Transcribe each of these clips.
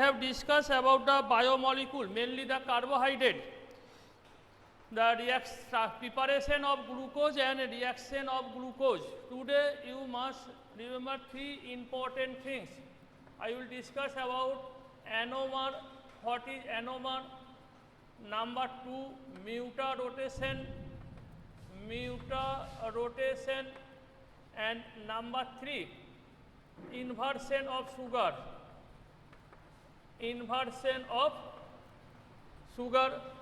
have discussed about the biomolecule, mainly the carbohydrate, the preparation of glucose and reaction of glucose. Today you must remember three important things. I will discuss about anomer. What is anomer? Number 2, muta rotation, and number 3, inversion of sugar.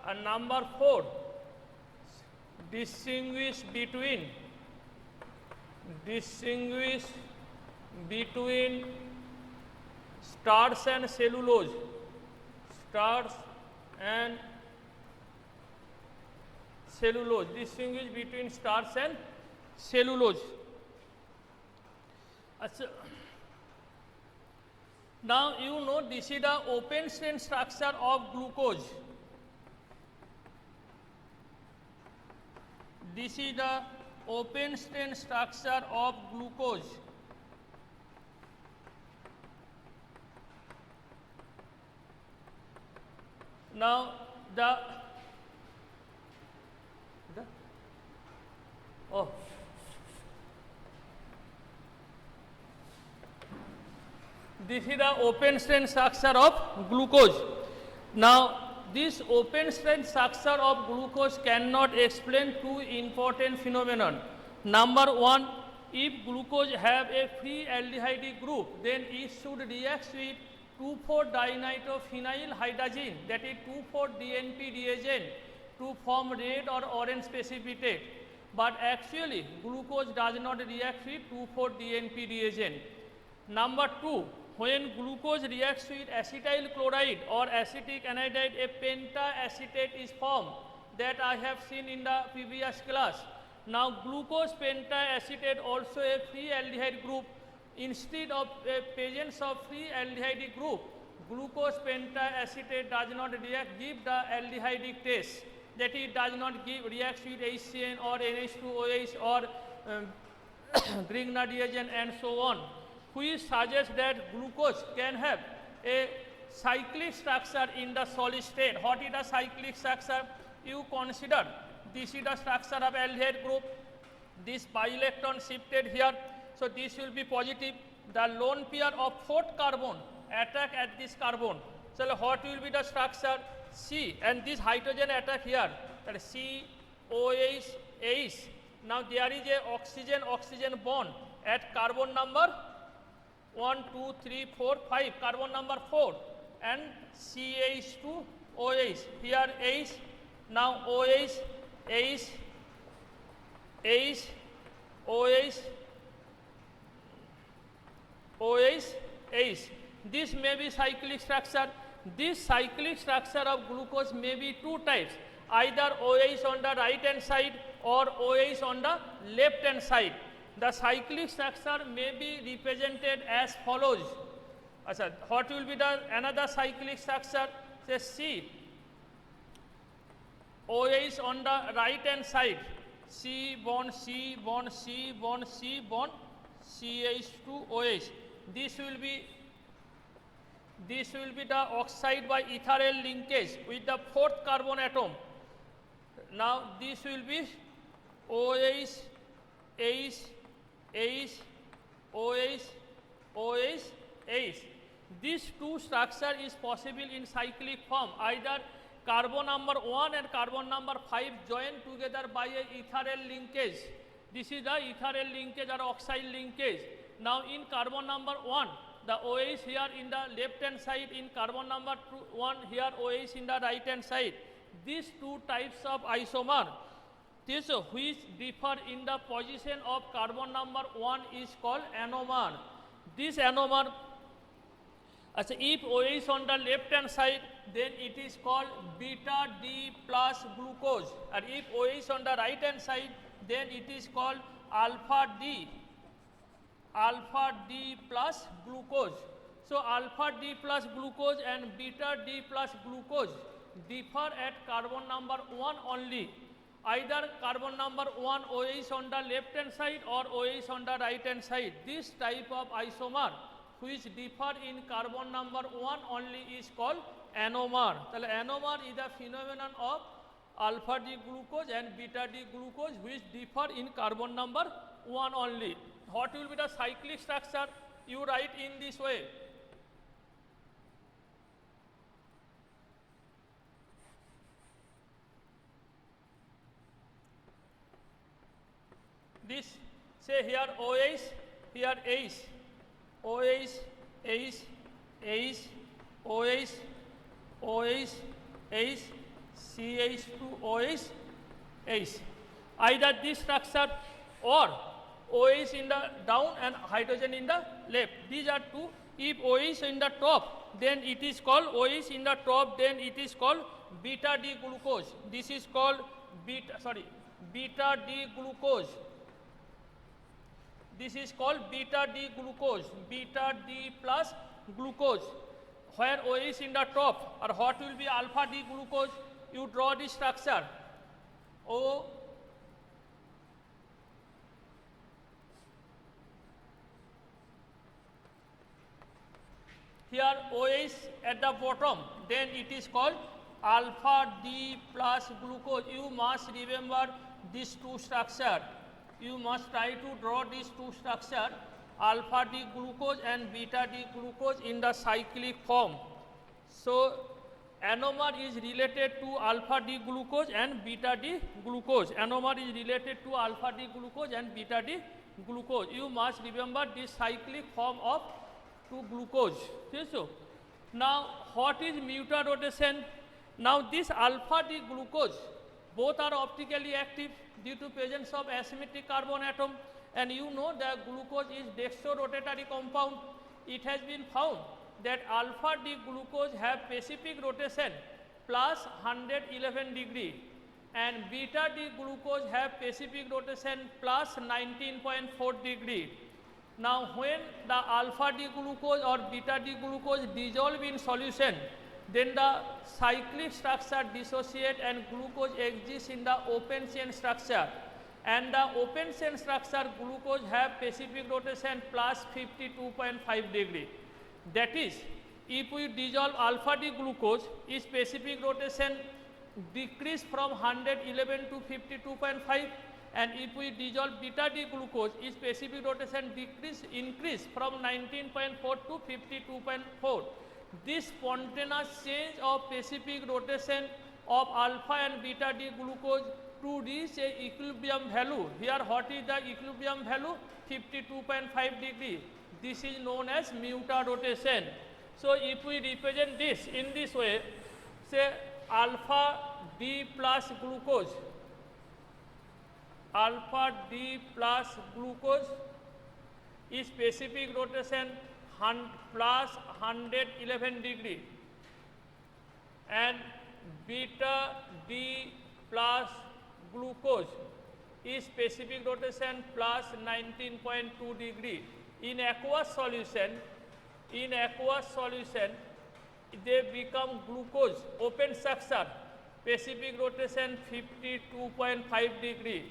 And number 4, distinguish between starch and cellulose. Distinguish between starch and cellulose. Now you know this is the open chain structure of glucose. This is the open chain structure of glucose. Now this is the open chain structure of glucose. Now this open chain structure of glucose cannot explain two important phenomena. Number 1, if glucose have a free aldehyde group, then it should react with 2,4-dinitrophenyl hydrazine, that is 2,4-DNP reagent, to form red or orange precipitate. But actually glucose does not react with 2,4-DNP reagent. Number 2, when glucose reacts with acetyl chloride or acetic anhydride, a pentaacetate is formed, that I have seen in the previous class. Now glucose pentaacetate also a free aldehyde group. Instead of a presence of free aldehyde group, glucose pentaacetate does not give the aldehydic test, that it does not react with HCN or NH2OH or Grignard reagent and so on, which suggests that glucose can have a cyclic structure in the solid state. What is the cyclic structure? You consider this is the structure of aldehyde group, this pi electron shifted here, so this will be positive. The lone pair of 4th carbon attack at this carbon. So what will be the structure? C, and this hydrogen attack here, that is C, OH, H. Now there is a oxygen bond at carbon number 1, 2, 3, 4, 5, carbon number 4, and CH2 OH. Here H, now OH, H, OH, H. This may be cyclic structure. This cyclic structure of glucose may be two types, either OH on the right hand side or OH on the left hand side. The cyclic structure may be represented as follows. What will be the another cyclic structure? Say C, OH on the right hand side, C bond C bond C bond C bond CH2OH. This will be the oxide by ethyl linkage with the 4th carbon atom. Now this will be OH, H, OH. These two structure is possible in cyclic form. Either carbon number 1 and carbon number 5 join together by a ethyl linkage. This is the ethyl linkage or oxide linkage. Now in carbon number 1, the OH here in the left hand side, in carbon number 1 here OH in the right hand side. These two types of isomer, this which differ in the position of carbon number 1 is called anomer. This anomer, if OH on the left hand side, then it is called beta D plus glucose, and if OH on the right hand side, then it is called alpha D plus glucose. So alpha D plus glucose and beta D plus glucose differ at carbon number 1 only. Either carbon number 1 OH on the left hand side or OH on the right hand side. This type of isomer, which differ in carbon number 1 only is called anomer. তাহলে anomer is the phenomenon of alpha D glucose and beta D glucose which differ in carbon number 1 only. What will be the cyclic structure? You write in this way. This, say here OH, here H, OH, H, H, OH, OH, H, CH2OH, H. Either this structure or OH in the down and hydrogen in the left. These are two. If OH in the top, then it is called OH in the top, then it is called beta D glucose. This is called beta D glucose. This is called beta D glucose, beta D plus glucose. Where OH in the top, or what will be alpha D glucose? You draw this structure. O here OH at the bottom, then it is called alpha D plus glucose. You must remember these two structure. You must try to draw these two structure, alpha D glucose and beta D glucose in the cyclic form. So anomer is related to alpha D glucose and beta D glucose. Anomer is related to alpha D glucose and beta D glucose. You must remember this cyclic form of 2 glucose. So now what is mutual rotation? Now this alpha D glucose, both are optically active due to presence of asymmetric carbon atom, and you know that glucose is dextrorotatory compound. It has been found that alpha D glucose have specific rotation plus 111 degree and beta D glucose have specific rotation plus 19.4 degree. Now when the alpha D glucose or beta D glucose dissolve in solution, then the cyclic structure dissociate and glucose exists in the open chain structure, and the open chain structure glucose have specific rotation plus 52.5 degree. That is, if we dissolve alpha D glucose, its specific rotation decrease from 111 to 52.5, and if we dissolve beta D glucose, its specific rotation increase from 19.4 to 52.4. This spontaneous change of specific rotation of alpha and beta D glucose to reach a equilibrium value. Here what is the equilibrium value? 52.5 degree. This is known as mutual rotation. So if we represent this in this way, say alpha D plus glucose, alpha D plus glucose is specific rotation plus 111 degree, and beta D plus glucose is specific rotation plus 19.2 degree. In aqueous solution, they become glucose, open structure, specific rotation 52.5 degree.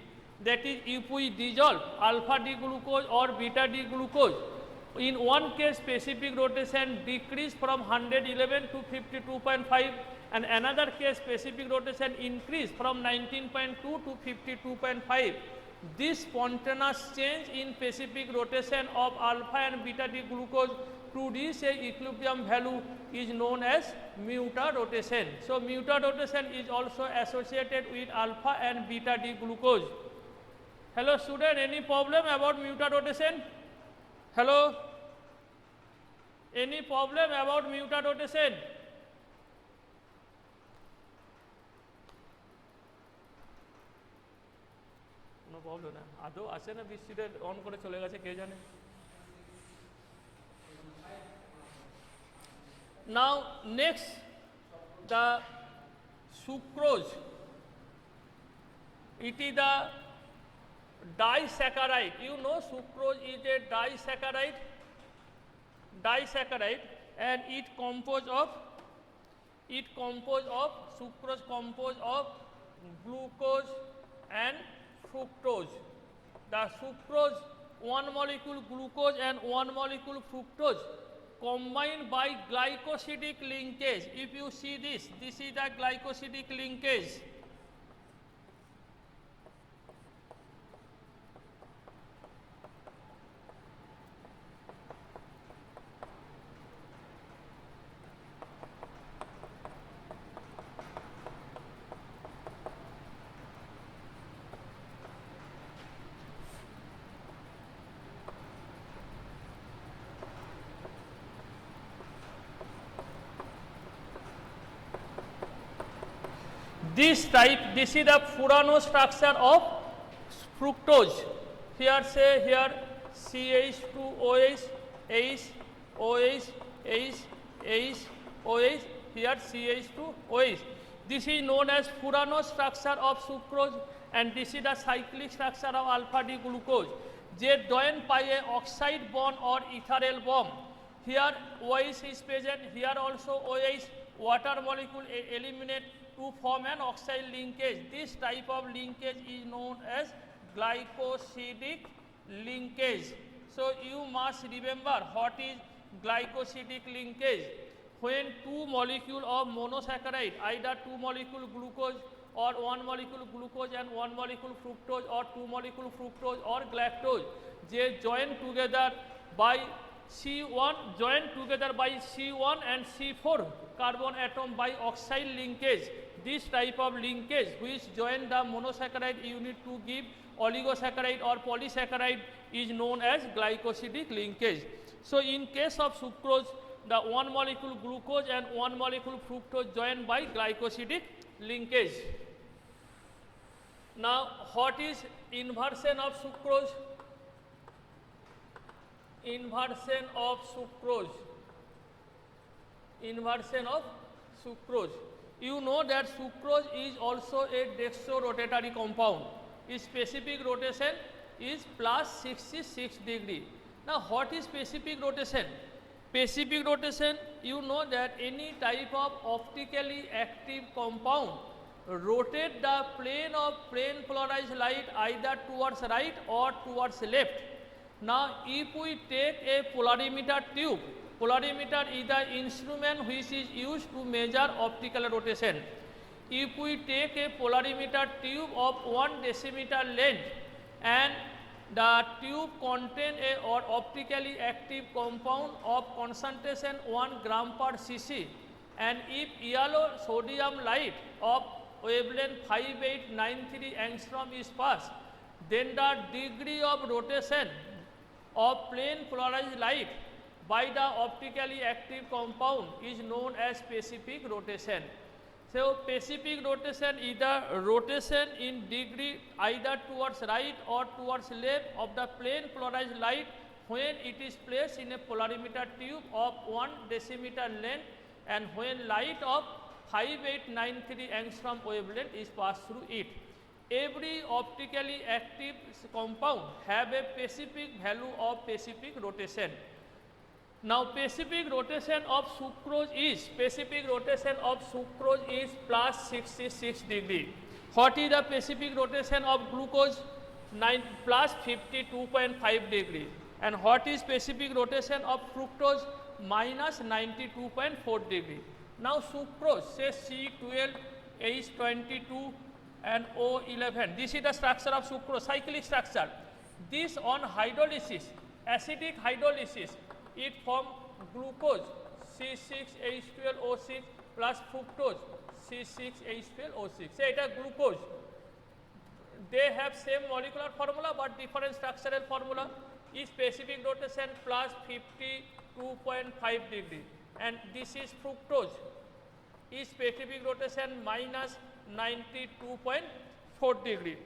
That is, if we dissolve alpha D glucose or beta D glucose, in one case specific rotation decrease from 111 to 52.5, and another case specific rotation increase from 19.2 to 52.5. This spontaneous change in specific rotation of alpha and beta D glucose to reach a equilibrium value is known as mutual rotation. So mutual rotation is also associated with alpha and beta D glucose. Hello student, any problem about mutual rotation? Hello? Any problem about mutual rotation? No problem. আদৌ আছে না বৃষ্টিতে on করে চলে গেছে কে জানে? Now next, the sucrose. It is the disaccharide. You know sucrose is a disaccharide, and it composed of sucrose composed of glucose and fructose. The sucrose, one molecule glucose and one molecule fructose combined by glycosidic linkage. If you see this, this is the glycosidic linkage. This type, this is the Furano structure of fructose. Here say here CH2OH, H, OH, H, H, OH, here CH2OH. This is known as Furano structure of sucrose, and this is the cyclic structure of alpha D glucose. They joined by a oxide bond or ethyl bond. Here OH is present, here also OH, water molecule eliminate to form an oxide linkage. This type of linkage is known as glycosidic linkage. So you must remember what is glycosidic linkage. When two molecule of monosaccharide, either two molecule glucose or one molecule glucose and one molecule fructose, or two molecule fructose or galactose, they join together by C1, join together by C1 and C4 carbon atom by oxide linkage. This type of linkage which join the monosaccharide unit to give oligosaccharide or polysaccharide is known as glycosidic linkage. So in case of sucrose, the one molecule glucose and one molecule fructose joined by glycosidic linkage. Now what is inversion of sucrose? Inversion of sucrose. Inversion of sucrose. You know that sucrose is also a dextrorotatory compound. Its specific rotation is plus 66 degree. Now what is specific rotation? Specific rotation, you know that any type of optically active compound rotate the plane of plane polarized light either towards right or towards left. Now if we take a polarimeter tube, polarimeter is the instrument which is used to measure optical rotation. If we take a polarimeter tube of 1 decimeter length and the tube contain a or optically active compound of concentration 1 gram per cc, and if yellow sodium light of wavelength 5893 angstrom is passed, then the degree of rotation of plane polarized light by the optically active compound is known as specific rotation. So specific rotation is the rotation in degree either towards right or towards left of the plane polarized light when it is placed in a polarimeter tube of 1 decimeter length and when light of 5893 angstrom wavelength is passed through it. Every optically active compound have a specific value of specific rotation. Now specific rotation of sucrose is plus 66 degree. What is the specific rotation of glucose? Plus 52.5 degree. And what is specific rotation of fructose? Minus 92.4 degree. Now sucrose, say C12, H22 and O11. This is the structure of sucrose, cyclic structure. This on hydrolysis, acidic hydrolysis, it form glucose C6H12O6 plus fructose C6H12O6. Say it is glucose. They have same molecular formula but different structural formula. Is specific rotation plus 52.5 degree, and this is fructose. Is specific rotation minus 92.4 degree.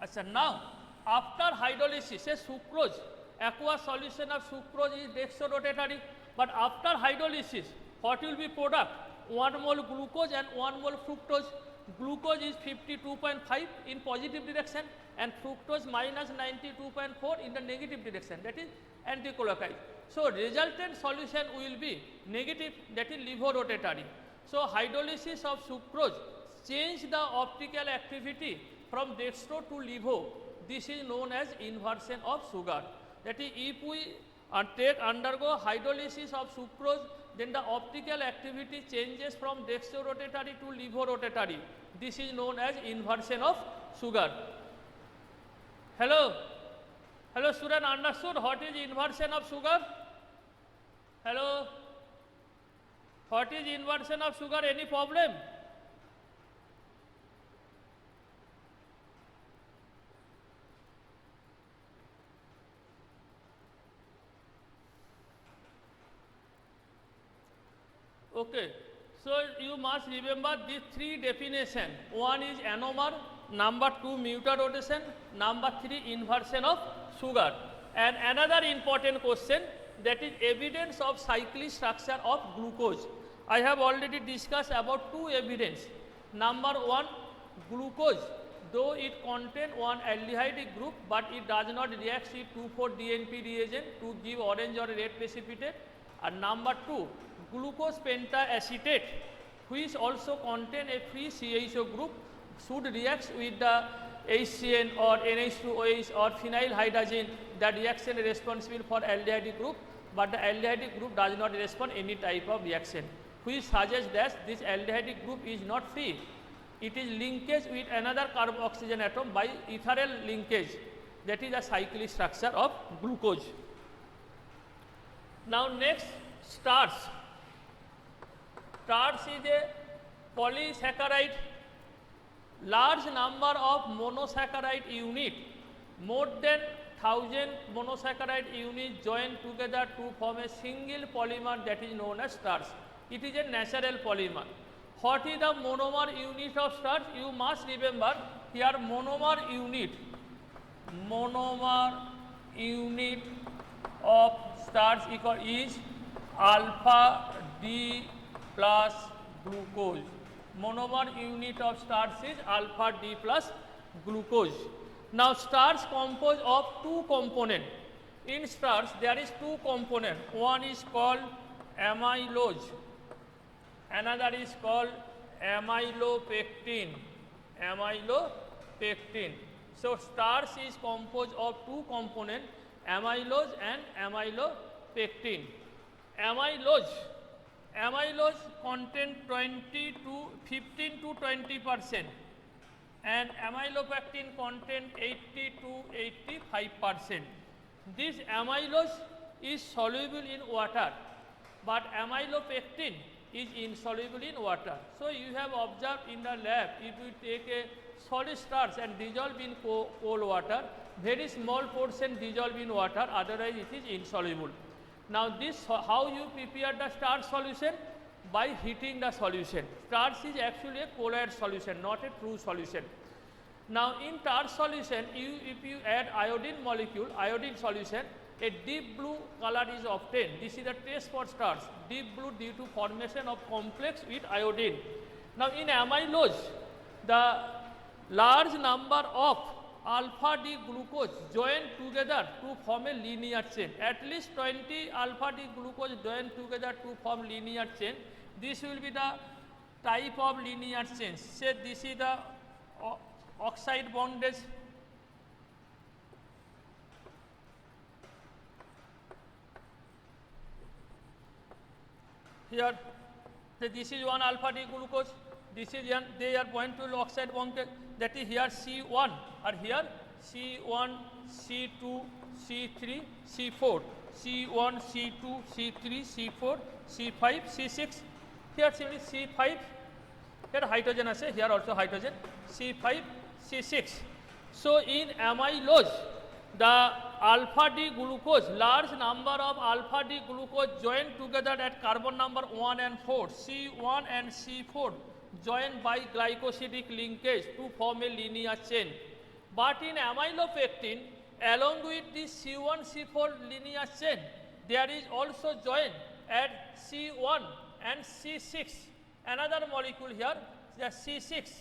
Achha, now after hydrolysis, say sucrose, aqueous solution of sucrose is dextrorotatory, but after hydrolysis, what will be product? 1 mole glucose and 1 mole fructose. Glucose is 52.5 in positive direction and fructose minus 92.4 in the negative direction, that is anticlockwise. So resultant solution will be negative, that is levorotatory. So hydrolysis of sucrose change the optical activity from dextro to levo. This is known as inversion of sugar. That is, if we and undergo hydrolysis of sucrose, then the optical activity changes from dextrorotatory to levorotatory. This is known as inversion of sugar. Hello? Hello student, understood what is inversion of sugar? Hello? What is inversion of sugar? Any problem? Okay, so you must remember these three definitions. One is anomer, number two mutarotation, number three inversion of sugar. And another important question, that is evidence of cyclic structure of glucose. I have already discussed about two evidence. Number one, glucose, though it contains one aldehyde group, but it does not react with 2,4-DNP reagent to give orange or red precipitate. And number two, glucose pentaacetate, which also contain a free CHO group, should react with the HCN or NH2OH or phenyl hydrazine, the reaction responsible for aldehyde group, but the aldehyde group does not respond any type of reaction, which suggests that this aldehyde group is not free. It is linkage with another carboxygen atom by ethyl linkage. That is the cyclic structure of glucose. Now next, starch. Starch is a polysaccharide. Large number of monosaccharide unit, more than 1000 monosaccharide units join together to form a single polymer, that is known as starch. It is a natural polymer. What is the monomer unit of starch? You must remember here monomer unit of starch is alpha D plus glucose. Monomer unit of starch is alpha D plus glucose. Now starch composed of two components. In starch there is two components. One is called amylose, another is called amylopectin. So starch is composed of two components, amylose and amylopectin. Amylose contain 15 to 20% and amylopectin contain 80 to 85%. This amylose is soluble in water, but amylopectin is insoluble in water. So you have observed in the lab, if you take a solid starch and dissolve in cold water, very small portion dissolve in water, otherwise it is insoluble. Now this, how you prepare the starch solution? By heating the solution. Starch is actually a colloid solution, not a true solution. Now in starch solution, if you add iodine molecule, iodine solution, a deep blue color is obtained. This is the test for starch, deep blue due to formation of complex with iodine. Now in amylose, the large number of alpha D glucose join together to form a linear chain. At least 20 alpha D glucose join together to form linear chain. This will be the type of linear chain. Say this is the oxide bondage. Here, this is one alpha D glucose. This is they are going to oxide bondage. That is here C1 or here C1, C2, C3, C4, C1, C2, C3, C4, C5, C6. Here simply C5. Here hydrogen is here also hydrogen. C5, C6. So in amylose, the alpha D glucose, large number of alpha D glucose join together at carbon number 1 and 4, C1 and C4 joined by glycosidic linkage to form a linear chain. But in amylopectin, along with this C1, C4 linear chain, there is also join at C1 and C6. Another molecule here, the C6.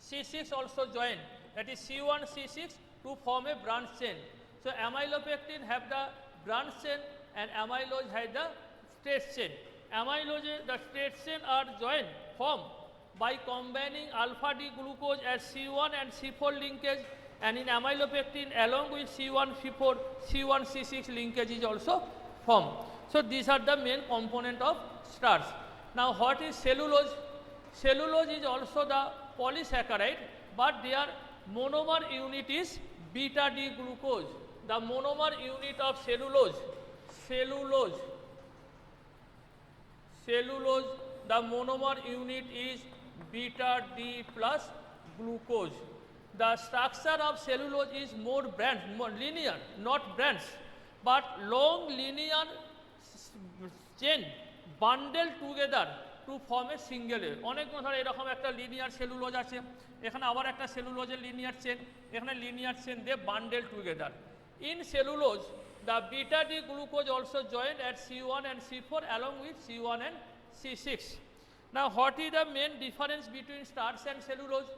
C6 also join, that is C1, C6 to form a branch chain. So amylopectin have the branch chain and amylose has the straight chain. Amylose, the straight chain are formed by combining alpha D glucose at C1 and C4 linkage and in amylopectin along with C1, C4, C1, C6 linkage is also formed. So these are the main component of starch. Now what is cellulose? Cellulose is also the polysaccharide, but their monomer unit is beta D glucose. The monomer unit of cellulose, the monomer unit is beta D plus glucose. The structure of cellulose is more linear, not branch, but long linear chain bundled together to form a single layer. অনেক ধর এরকম একটা linear cellulose আছে, এখানে আবার একটা সেলুলোজের linear chain, এখানে linear chain দিয়ে bundle together. In cellulose, the beta D glucose also joined at C1 and C4 along with C1 and C6. Now, what is the main difference between starch and cellulose?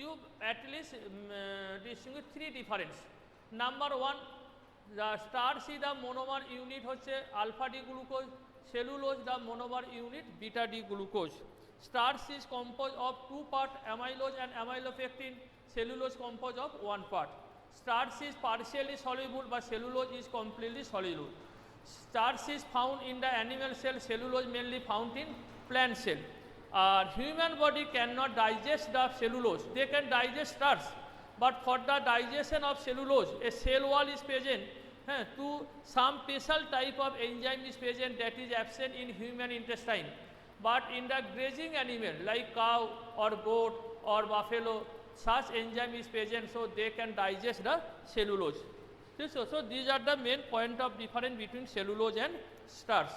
You at least distinguish three difference. Number one, the starch is the monomer unit হচ্ছে alpha D glucose, cellulose the monomer unit beta D glucose. Starch is composed of two parts, amylose and amylopectin. Cellulose composed of one part. Starch is partially soluble, but cellulose is completely soluble. Starch is found in the animal cell, cellulose mainly found in plant cell. Human body cannot digest the cellulose. They can digest starch, but for the digestion of cellulose, a cell wall is present. To some special type of enzyme is present that is absent in human intestine. But in the grazing animal like cow or goat or buffalo, such enzyme is present, so they can digest the cellulose. So these are the main point of difference between cellulose and starch.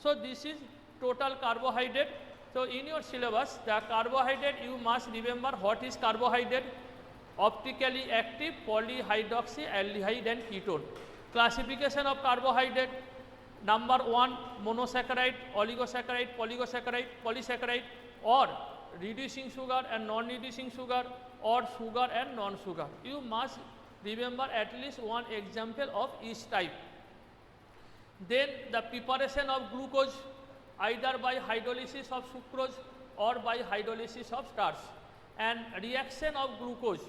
So this is total carbohydrate. So in your syllabus, the carbohydrate you must remember what is carbohydrate: optically active polyhydroxyaldehyde and ketone. Classification of carbohydrate: number 1, monosaccharide, oligosaccharide, polysaccharide, or reducing sugar and non-reducing sugar, or sugar and non-sugar. You must remember at least one example of each type. Then the preparation of glucose either by hydrolysis of sucrose or by hydrolysis of starch, and reaction of glucose.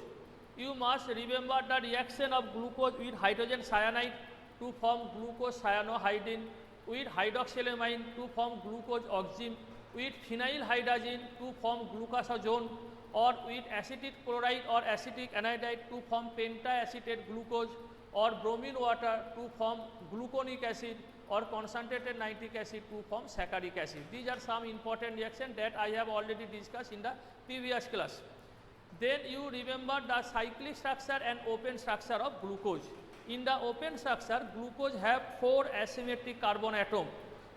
You must remember the reaction of glucose with hydrogen cyanide to form glucose cyanohydrin, with hydroxylamine to form glucose oxime, with phenylhydrazine to form glucosazone, or with acetic chloride or acetic anhydride to form pentaacetate glucose, or bromine water to form gluconic acid, or concentrated nitric acid to form saccharic acid. These are some important reactions that I have already discussed in the previous class. Then you remember the cyclic structure and open structure of glucose. In the open structure, glucose have 4 asymmetric carbon atom.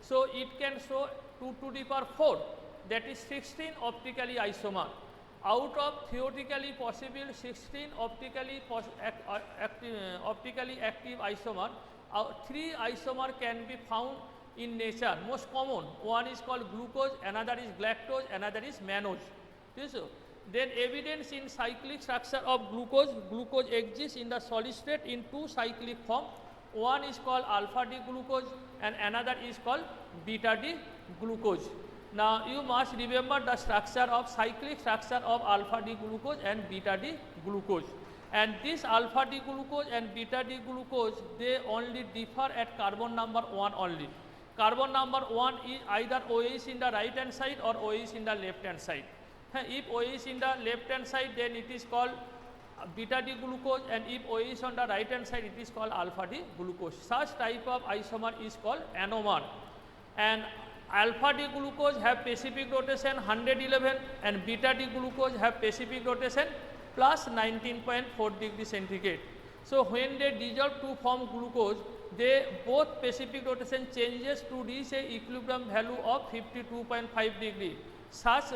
So it can show 2 to the power 4, that is 16 optically isomer. Out of theoretically possible 16 optically active isomer, 3 isomer can be found in nature. Most common one is called glucose, another is galactose, another is mannose. Then evidence in cyclic structure of glucose. Glucose exists in the solid state in 2 cyclic form. One is called alpha D glucose and another is called beta D glucose. Now you must remember the structure of cyclic structure of alpha D glucose and beta D glucose. And this alpha D glucose and beta D glucose, they only differ at carbon number 1 only. Carbon number 1 is either OH in the right hand side or OH in the left hand side. If OH in the left hand side, then it is called beta D glucose, and if OH on the right hand side, it is called alpha D glucose. Such type of isomer is called anomer. And alpha D glucose have specific rotation 111 and beta D glucose have specific rotation plus 19.4 degrees centigrade. So when they dissolve to form glucose, they both specific rotation changes to reach a equilibrium value of 52.5 degree. Such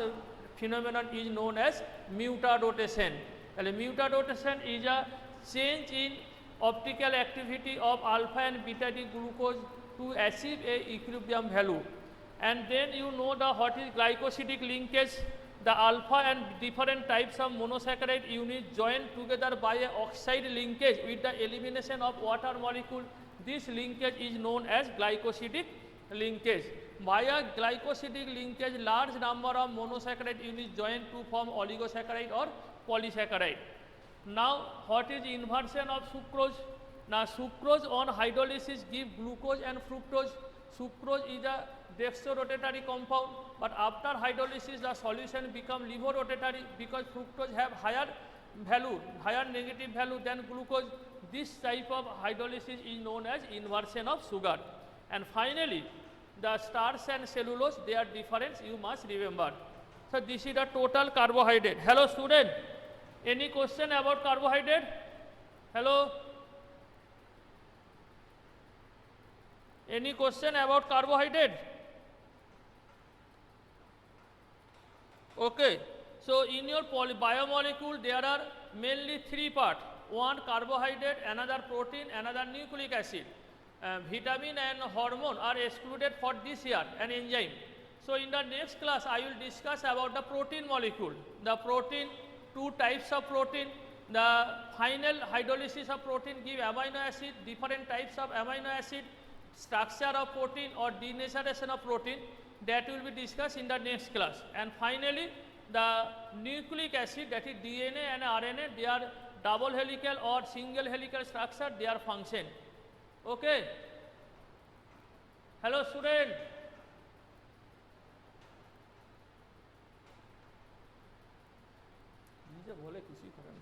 phenomenon is known as mutarotation. Mutarotation is a change in optical activity of alpha and beta D glucose to achieve a equilibrium value. And then you know what is glycosidic linkage. The alpha and different types of monosaccharide units join together by a oxide linkage with the elimination of water molecule. This linkage is known as glycosidic linkage. Via glycosidic linkage, large number of monosaccharide units join to form oligosaccharide or polysaccharide. Now, what is inversion of sucrose? Now, sucrose on hydrolysis give glucose and fructose. Sucrose is a dextrorotatory compound, but after hydrolysis, the solution become levorotatory because fructose have higher value, higher negative value than glucose. This type of hydrolysis is known as inversion of sugar. And finally, the starch and cellulose, their difference you must remember. So, this is the total carbohydrate. Hello, student. Any question about carbohydrate? Hello? Any question about carbohydrate? Okay. So, in your biomolecule, there are mainly three parts. One carbohydrate, another protein, another nucleic acid. Vitamin and hormone are excluded for this year, an enzyme. So, in the next class, I will discuss about the protein molecule. The protein, two types of protein. The final hydrolysis of protein give amino acid, different types of amino acid, structure of protein or denaturation of protein, that will be discussed in the next class. And finally, the nucleic acid, that is DNA and RNA, they are double helical or single helical structure, their function. Okay. Hello, student. बोले किसी कारण